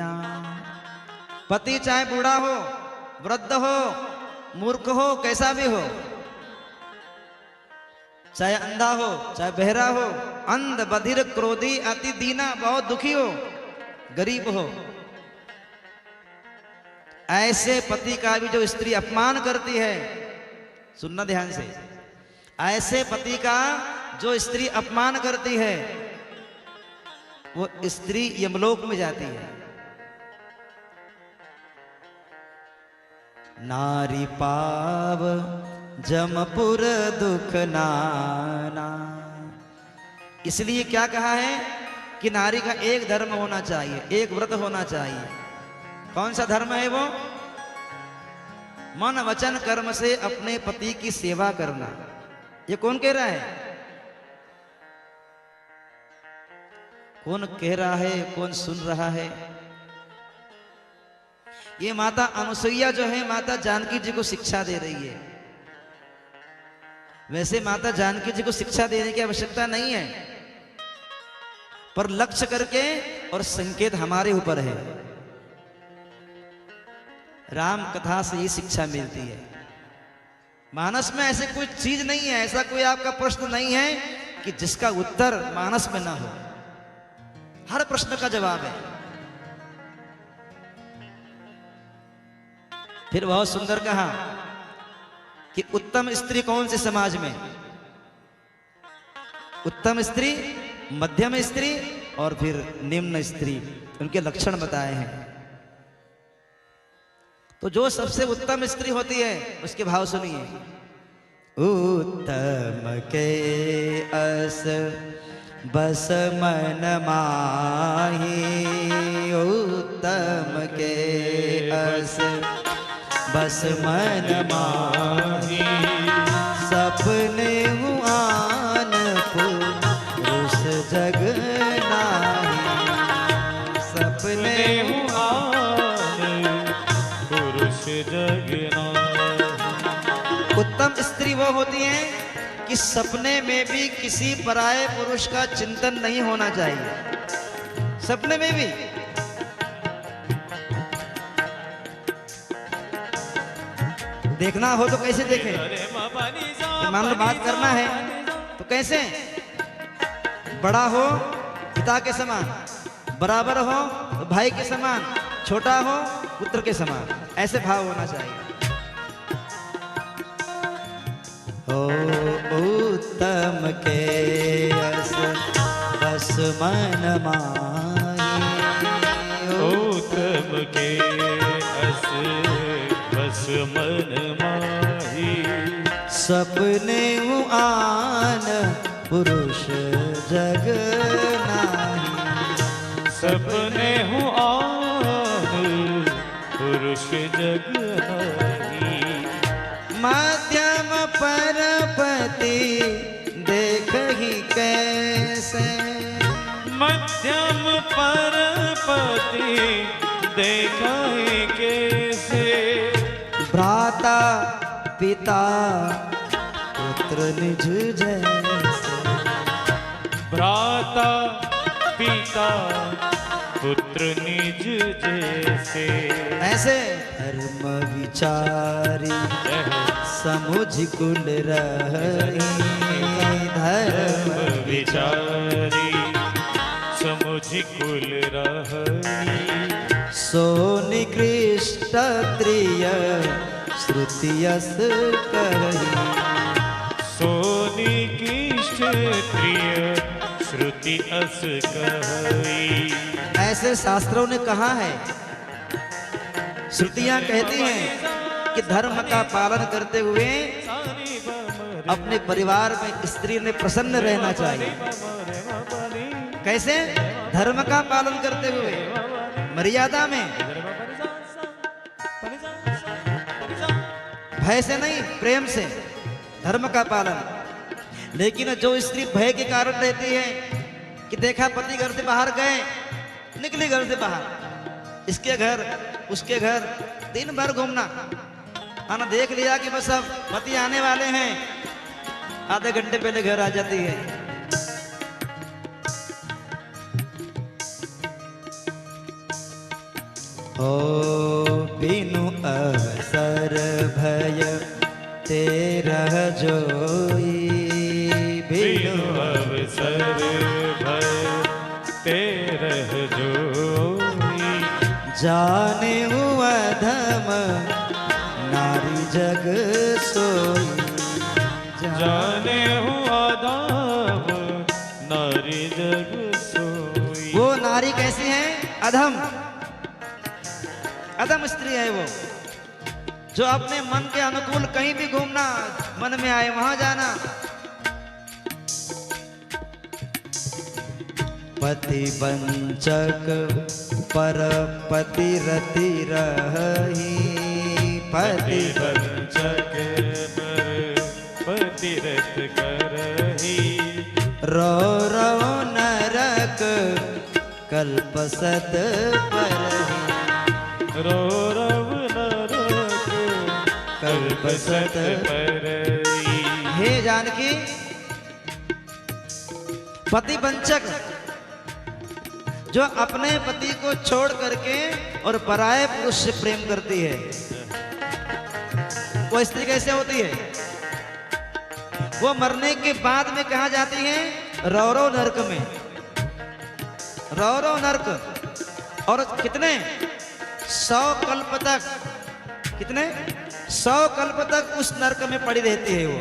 दीना। पति चाहे बूढ़ा हो, वृद्ध हो, मूर्ख हो, कैसा भी हो, चाहे अंधा हो, चाहे बहरा हो, अंध, बधिर, क्रोधी, अति दीना, बहुत दुखी हो, गरीब हो, ऐसे पति का भी जो स्त्री अपमान करती है, सुनना ध्यान से, ऐसे पति का जो स्त्री अपमान करती है वो स्त्री यमलोक में जाती है। नारी पाव जमपुर दुख नाना। इसलिए क्या कहा है कि नारी का एक धर्म होना चाहिए, एक व्रत होना चाहिए। कौन सा धर्म है वो? मन वचन कर्म से अपने पति की सेवा करना। ये कौन कह रहा है? कौन कह रहा है, कौन सुन रहा है? ये माता अनुसुईया जो है, माता जानकी जी को शिक्षा दे रही है। वैसे माता जानकी जी को शिक्षा देने की आवश्यकता नहीं है, पर लक्ष्य करके और संकेत हमारे ऊपर है। राम कथा से ये शिक्षा मिलती है। मानस में ऐसे कोई चीज नहीं है, ऐसा कोई आपका प्रश्न नहीं है कि जिसका उत्तर मानस में ना हो। हर प्रश्न का जवाब है। फिर बहुत सुंदर कहा कि उत्तम स्त्री कौन से समाज में? उत्तम स्त्री, मध्यम स्त्री और फिर निम्न स्त्री, उनके लक्षण बताए हैं। तो जो सबसे उत्तम स्त्री होती है उसके भाव सुनिए। उत्तम के अस बस मन माही, उत्तम के अस बस मन माही, सपने आन पुरुष जग नाही, सपने उत्तम स्त्री वो होती है कि सपने में भी किसी पराये पुरुष का चिंतन नहीं होना चाहिए। सपने में भी देखना हो तो कैसे देखें? मान लो बात करना है तो कैसे? बड़ा हो पिता के समान, बराबर हो तो भाई के समान, छोटा हो पुत्र के समान, ऐसे भाव होना चाहिए। हो उत्तम के अस बस मन माही, उत्तम के अस बस मन माही, सपने आन पुरुष जग नाही, सपने आन पुरुष जग नाही। मध्यम परपति देख ही कैसे, मध्यम परपति देखा ही कैसे, भ्राता पिता पुत्र निज जैसे, भ्राता पिता पुत्र निज जैसे। ऐसे धर्म विचारी समुझ कुल रही, धर्म विचारी समुझ कुल रही, सो निकृष्ट त्रिय श्रुतियस कही, सोनी की क्षत्रिय श्रुति अस कही। ऐसे शास्त्रों ने कहा है, श्रुतियां कहती हैं कि धर्म का पालन करते हुए अपने परिवार में स्त्री ने प्रसन्न रहना चाहिए। कैसे? धर्म का पालन करते हुए, मर्यादा में, भय से नहीं, प्रेम से, धर्म का पालन। लेकिन जो स्त्री भय के कारण रहती है कि देखा पति घर से बाहर गए, निकली घर से बाहर, इसके घर उसके घर दिन भर घूमना, आना देख लिया कि बस अब पति आने वाले हैं, आधे घंटे पहले घर आ जाती है। हो बिनु अवसर भय तेरह जोई, बिनु अवसर भय तेरह जोई। जाने हुआ धम नारी जग सोई, जाने हुआ धाम नारी जग सोई। वो नारी कैसी है? अधम, अधम स्त्री है वो, जो अपने मन के अनुकूल कहीं भी घूमना, मन में आए वहां जाना। पति वंचक पर पति रति रही, पति वंचक पर पति रत करही। रो रो नरक कल्प सत परही, रो रव नरक कल्प सत परही। हे जानकी, पति वंचक जो अपने पति को छोड़ करके और पराये पुरुष से प्रेम करती है, वो स्त्री कैसे होती है? वो मरने के बाद में कहा जाती है? रौरव नरक में, रौरव नरक। और कितने 100 कल्प तक, कितने 100 कल्प तक उस नरक में पड़ी रहती है वो।